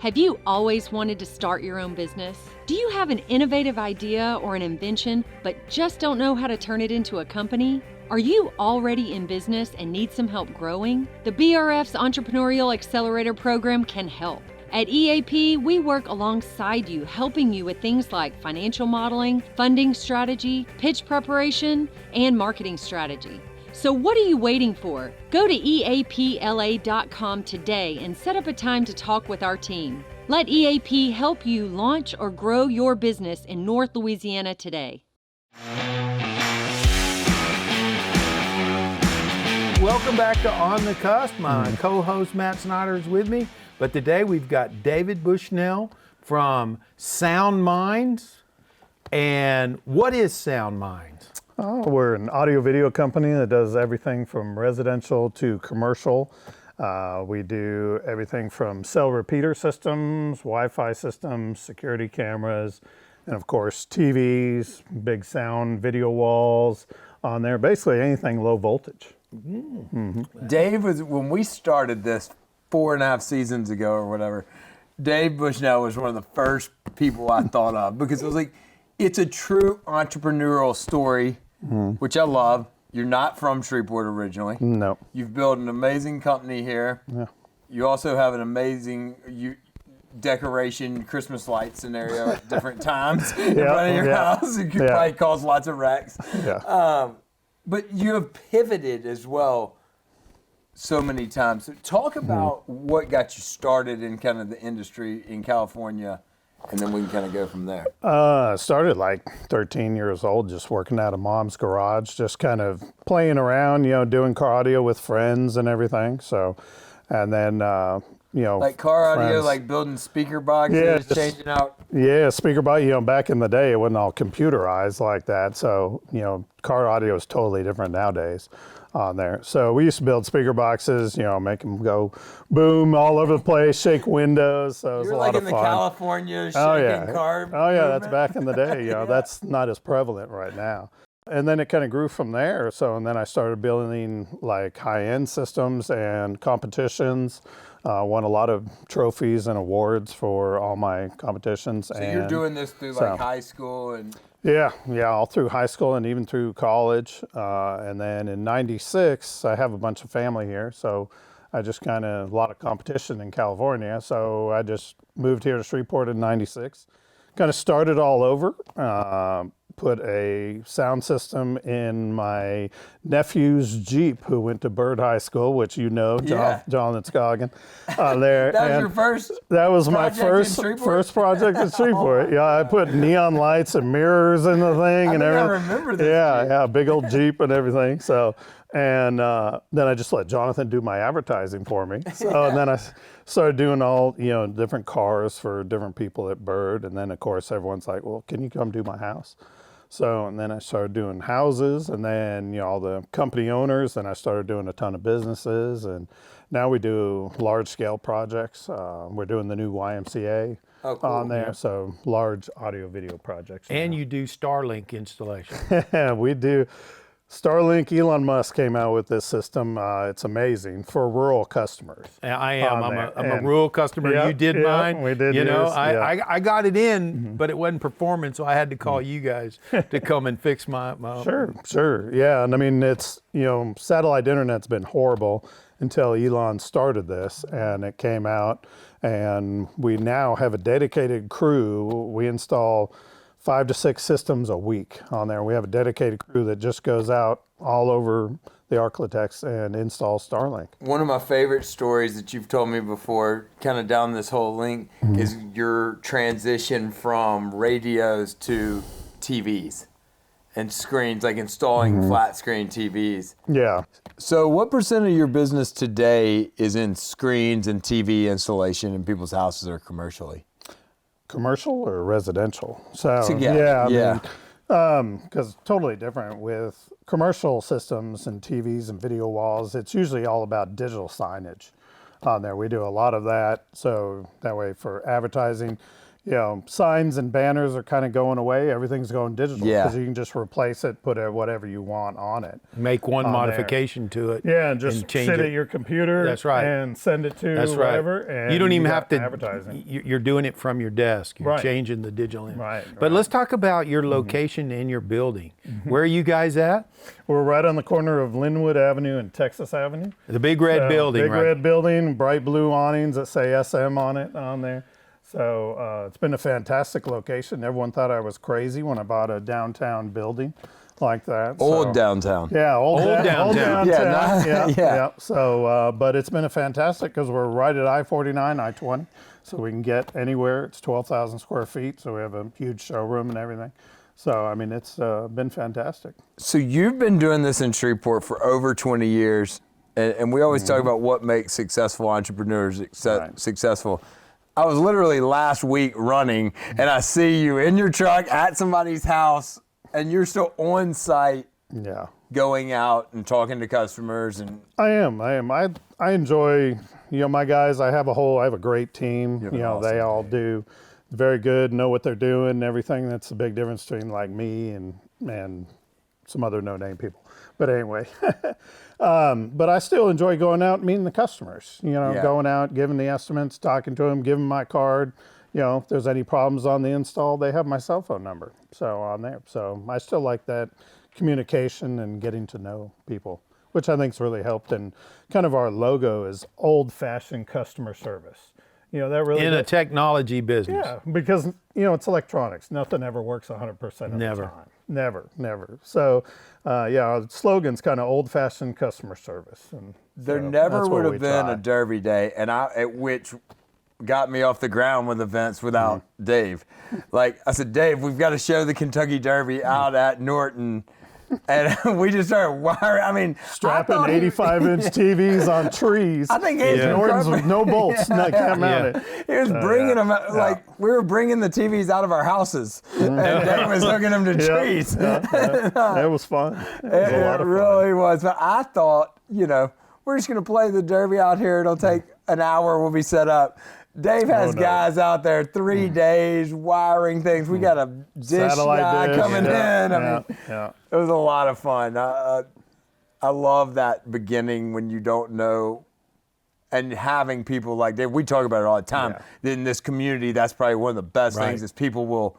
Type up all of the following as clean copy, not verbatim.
Have you always wanted to start your own business? Do you have an innovative idea or an invention, but just don't know how to turn it into a company? Are you already in business and need some help growing? The BRF's Entrepreneurial Accelerator Program can help. At EAP, we work alongside you, helping you with things like financial modeling, funding strategy, pitch preparation, and marketing strategy. So what are you waiting for? Go to eapla.com today and set up a time to talk with our team. Let EAP help you launch or grow your business in North Louisiana today. Welcome back to On The Cusp. My co-host Matt Snyder is with me, but today we've got David Bushnell from Sound Minds. And what is Sound Minds? Oh, we're an audio video company that does everything from residential to commercial. We do everything from cell repeater systems, Wi-Fi systems, security cameras, and of course TVs, big sound video walls on there, basically anything low voltage. Dave was, when we started this 4.5 seasons ago or whatever, Dave Bushnell was one of the first people I thought of, because it was like, it's a true entrepreneurial story, which I love. You're not from Shreveport originally. No. You've built an amazing company here. Yeah. You also have an amazing decoration Christmas light scenario at different times in front of your house. It could probably cause lots of wrecks. Yeah. But you have pivoted as well so many times. So talk about what got you started in kind of the industry in California, and then we can kind of go from there. Started like 13 years old, just working out of mom's garage, just kind of playing around, doing car audio with friends and everything. So, and then, like car audio, friends. like building speaker boxes, changing out. Yeah, speaker box, back in the day, it wasn't all computerized like that. So, car audio is totally different nowadays on there. So we used to build speaker boxes, make them go boom all over the place, shake windows. So it was a lot of fun. You're like in the California shaking car That's back in the day. That's not as prevalent right now. And then it kind of grew from there. And then I started building like high-end systems and competitions. Won a lot of trophies and awards for all my competitions. So you're doing this through like high school and... Yeah, all through high school and even through college. And then in '96, I have a bunch of family here. So I just a lot of competition in California. So I just moved here to Shreveport in '96. Kind of started all over. Put a sound system in my nephew's Jeep, who went to Byrd High School, which John and Scoggin. There. That was your first. That was my first project in Shreveport. I put neon lights and mirrors in the thing and everything. I remember this. Yeah, big old Jeep and everything. So, and then I just let Jonathan do my advertising for me. So and then I started doing all different cars for different people at Byrd, and then of course everyone's like, "Well, can you come do my house?" So, and then I started doing houses, and then, all the company owners, and I started doing a ton of businesses, and now we do large scale projects. We're doing the new YMCA on there, so large audio video projects. And you do Starlink installation. We do. Starlink, Elon Musk came out with this system. It's amazing for rural customers. I am. I'm a rural customer. You did mine. We did. I got it in, but it wasn't performing, so I had to call you guys to come and fix my. Sure. Yeah, and I mean it's satellite internet's been horrible until Elon started this, and it came out, and we now have a dedicated crew. We install 5 to 6 systems a week on there. We have a dedicated crew that just goes out all over the Ark-La-Tex and installs Starlink. One of my favorite stories that you've told me before, kind of down this whole link, is your transition from radios to TVs and screens, like installing flat screen TVs. Yeah. So what % of your business today is in screens and TV installation in people's houses or commercially? Commercial or residential? So together. Because totally different with commercial systems and TVs and video walls. It's usually all about digital signage on there. We do a lot of that, so that way for advertising, signs and banners are kind of going away. Everything's going digital Yeah. because you can just replace it, put whatever you want on it. Make one on modification to it. Yeah, and just change sit it. at your computer. That's right. And send it to That's right. whatever. And you don't even have got to. advertising. You're doing it from your desk. You're Right. changing the digital. Right, But right. let's talk about your location in your building. Where are you guys at? We're right on the corner of Linwood Avenue and Texas Avenue. The big red So, building, big right? red building, bright blue awnings that say SM on it on there. So it's been a fantastic location. Everyone thought I was crazy when I bought a downtown building like that. Old so, downtown. Yeah, old downtown. downtown. Yeah, not- yeah, yeah. yeah. So, but it's been a fantastic because we're right at I-49, I-20, so we can get anywhere. It's 12,000 square feet, so we have a huge showroom and everything. So, I mean, it's been fantastic. So you've been doing this in Shreveport for over 20 years, and we always talk about what makes successful entrepreneurs Right. successful. I was literally last week running, and I see you in your truck at somebody's house, and you're still on site Yeah. going out and talking to customers. And I am. I enjoy, my guys. I have a great team. have an awesome They all team. do very good, know what they're doing and everything. That's the big difference between like me and some other no-name people. But anyway, but I still enjoy going out and meeting the customers, Yeah. going out, giving the estimates, talking to them, giving my card. If there's any problems on the install, they have my cell phone number. So on there. So I still like that communication and getting to know people, which I think's really helped. And kind of our logo is old-fashioned customer service. That really In a does- technology business. yeah, because it's electronics. Nothing ever works 100% of Never. the time. Never. So, our slogan's kind of old-fashioned customer service. And there so never that's what would we have been try. a Derby day, at which got me off the ground with events without Dave. Like I said, Dave, we've got to show the Kentucky Derby out at Norton. And we just started wiring. I mean, strapping I thought 85-inch TVs on trees. I think Andrew Norton's Carpenter- with no bolts. No, can't mount it. He was bringing them, like, we were bringing the TVs out of our houses, and Dave was hooking them to trees. It was fun. It was a lot It of really was. But I thought, we're just going to play the Derby out here. It'll take an hour. We'll be set up. Dave has no. guys out there 3 days wiring things. We got a dish Satellite guy dish, coming yeah, in. I mean, yeah. it was a lot of fun. I love that beginning when you don't know, and having people like Dave. We talk about it all the time. In this community, that's probably one of the best Right. things is people will.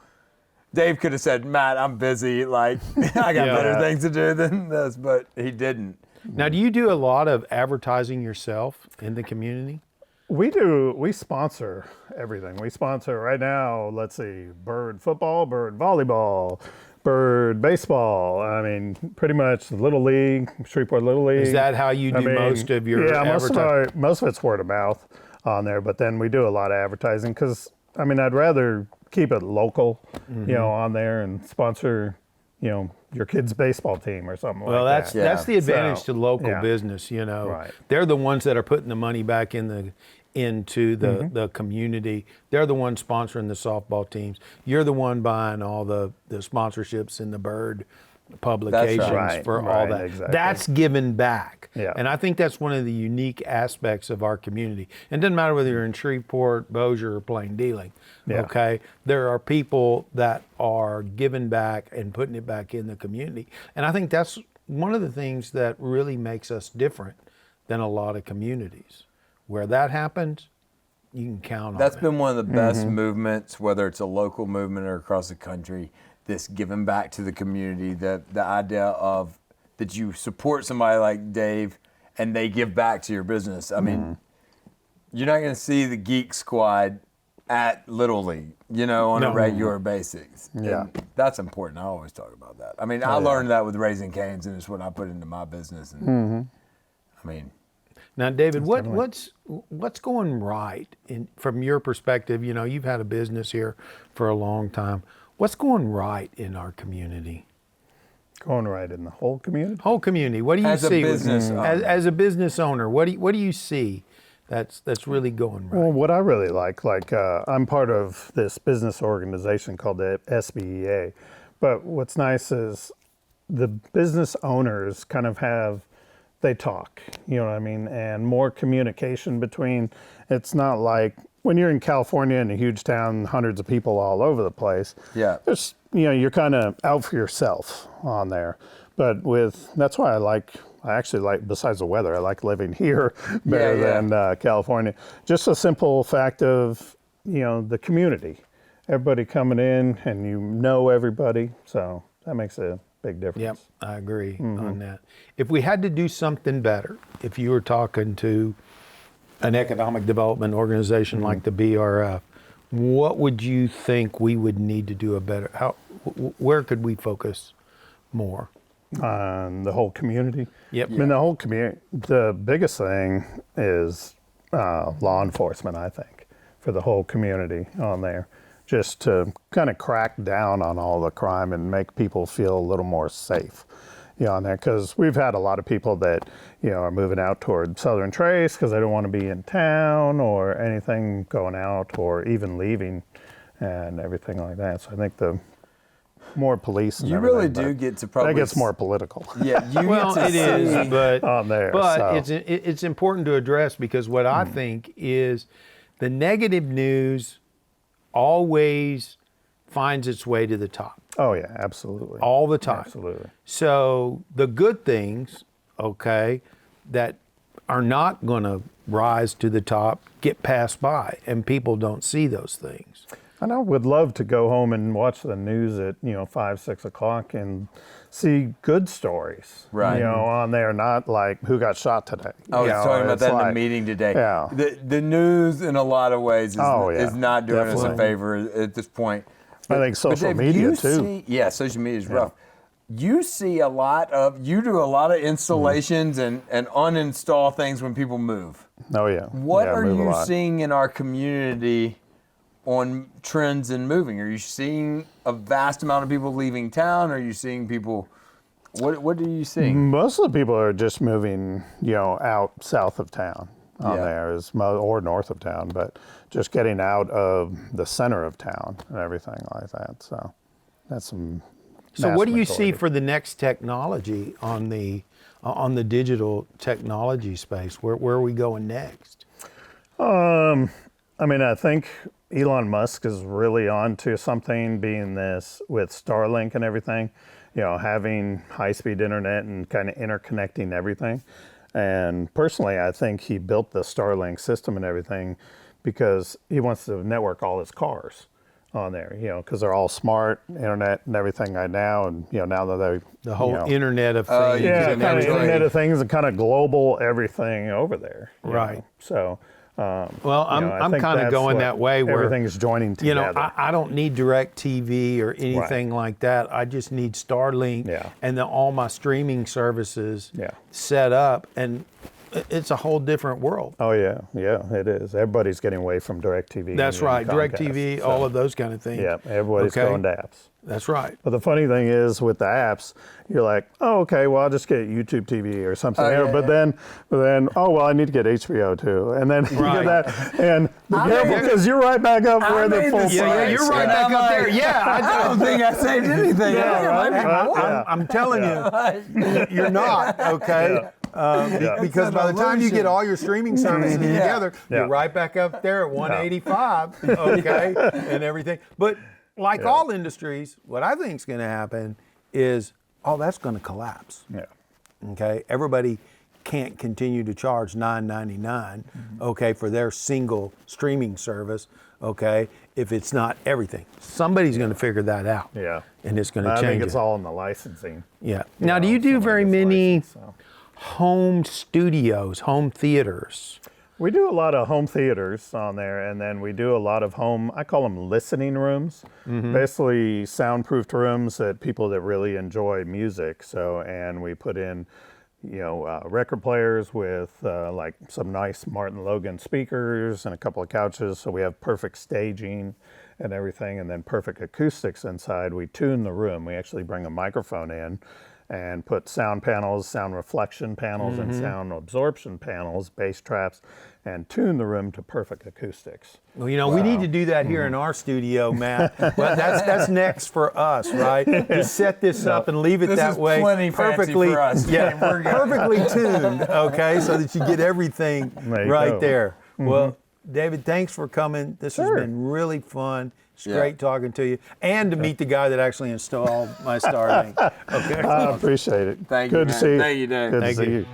Dave could have said, "Matt, I'm busy. Like, I got Yeah. better things to do than this," but he didn't. Now, do you do a lot of advertising yourself in the community? We do. We sponsor everything. We sponsor right now, let's see, bird football, bird volleyball, bird baseball. I mean, pretty much Little League, Shreveport Little League. Is that how you do most of your advertising? Most of it's word of mouth on there, but then we do a lot of advertising because, I'd rather keep it local, on there and sponsor, your kid's baseball team or something Well, like that. that's the advantage So, to local yeah. business. Right. They're the ones that are putting the money back into the community. They're the ones sponsoring the softball teams. You're the one buying all the sponsorships in the bird publications right. for all Right, that. exactly. That's given back. Yeah. And I think that's one of the unique aspects of our community. And it doesn't matter whether you're in Shreveport, Bossier, or Plain Dealing. Yeah. Okay, there are people that are giving back and putting it back in the community, and I think that's one of the things that really makes us different than a lot of communities. Where that happens, you can count on That's it. been one of the best movements, whether it's a local movement or across the country. This giving back to the community, the idea of that you support somebody like Dave, and they give back to your business. I mean, you're not going to see the Geek Squad at Little League, on a No. regular basis. Yeah. And that's important. I always talk about that. I mean, I learned that with Raising Cane's, and it's what I put into my business. And I mean, Now, David, what's going right from your perspective? You've had a business here for a long time. What's going right in our community? Going right in the whole community. Whole community. What do you As a see business owner. as a business owner? What do you see that's really going right? Well, what I really like I'm part of this business organization called the SBEA, but what's nice is the business owners kind of they talk, and more communication between. It's not like when you're in California in a huge town, hundreds of people all over the place, Yeah. there's, you're kind of out for yourself on there. But that's why I actually like, besides the weather, I like living here better than California. Just a simple fact of, the community. Everybody coming in and you know everybody. So that makes a big difference. Yep, I agree on that. If we had to do something better, if you were talking to an economic development organization like the BRF, what would you think we would need to do where could we focus more? On the whole community. Yep. I mean, the whole community, the biggest thing is law enforcement, I think, for the whole community on there. Just to kind of crack down on all the crime and make people feel a little more safe, on there. Because we've had a lot of people that, are moving out toward Southern Trace because they don't want to be in town or anything going out or even leaving and everything like that. So I think the more police and You everything, really do get to probably... That gets more political. Yeah, you Well, get to it is, but on there. But So. it's important to address because what I think is the negative news always finds its way to the top Oh yeah, absolutely. all the time. Absolutely. So the good things, that are not going to rise to the top get passed by, and people don't see those things. And I would love to go home and watch the news at 5, 6 o'clock and see good stories, Right. On there, not like who got shot today. I was talking about it's that in like- the meeting today. Yeah. The news, in a lot of ways, is not doing us a Definitely. favor at this point. I think social Dave, media you too. Social media is rough. You see you do a lot of installations and uninstall things when people move. Oh yeah. What Yeah, are move a you lot. seeing in our community on trends in moving? Are you seeing a vast amount of people leaving town? Are you seeing people? What are you seeing? Most of the people are just moving, out south of town on Yeah. there or north of town, but just getting out of the center of town and everything like that. So that's some. So mass what do you see majority. for the next technology on the digital technology space? Where are we going next? I think Elon Musk is really on to something, being this with Starlink and everything, having high-speed internet and kind of interconnecting everything. And personally, I think he built the Starlink system and everything because he wants to network all his cars on there, because they're all smart, internet and everything right now. And, now that they... The whole Internet of Things. Yeah, and kind of everything. Internet of Things and kind of global everything over there. you Right. know. So... Well, I I'm think kind of that's going what that way where everything's joining together. I don't need direct TV or anything like that. I just need Starlink Yeah. and then all my streaming services Yeah. set up, and it's a whole different world. Oh yeah, it is. Everybody's getting away from DirecTV. That's and right, Comcast, DirecTV, so, all of those kind of things. Yeah, everybody's Okay. going to apps. That's right. But the funny thing is with the apps, you're like, oh, okay, well, I'll just get YouTube TV or something. But then, oh, well, I need to get HBO too. And then you Right. get that. And be careful because you're right back up where the made full this price. right. you're right And back I'm up like, there. Yeah, I don't think I saved anything. I'm telling you, you're not, okay? Because by the time you get all your streaming services together, Yeah. you're right back up there at 185, okay, and everything. But like all industries, what I think is going to happen is, that's going to collapse. Yeah. Okay, everybody can't continue to charge $9.99, okay, for their single streaming service, okay, if it's not everything. Somebody's going to figure that out. Yeah. And it's going to I change think it's it. all in the licensing. Yeah. Now, do you do very many home studios, home theaters? We do a lot of home theaters on there, and then we do a lot of home, I call them listening rooms, basically soundproofed rooms that people that really enjoy music. So, and we put in, record players with like some nice Martin Logan speakers and a couple of couches. So we have perfect staging and everything, and then perfect acoustics inside. We tune the room. We actually bring a microphone in and put sound panels, sound reflection panels, and sound absorption panels, bass traps, and tune the room to perfect acoustics. Well, we need to do that here in our studio, Matt. But that's next for us, right? Just set this up and leave it This that is way. plenty fancy perfectly, for us. Yeah, We're good. perfectly tuned, okay, so that you get everything There you right go. there. Well, David, thanks for coming. This has Sure. been really fun. It's Yeah. great talking to you, and to meet the guy that actually installed my Starlink. Okay. I appreciate it. Thank you, Good to man. see you. Thank you, Dave. Good Thank to see you. you.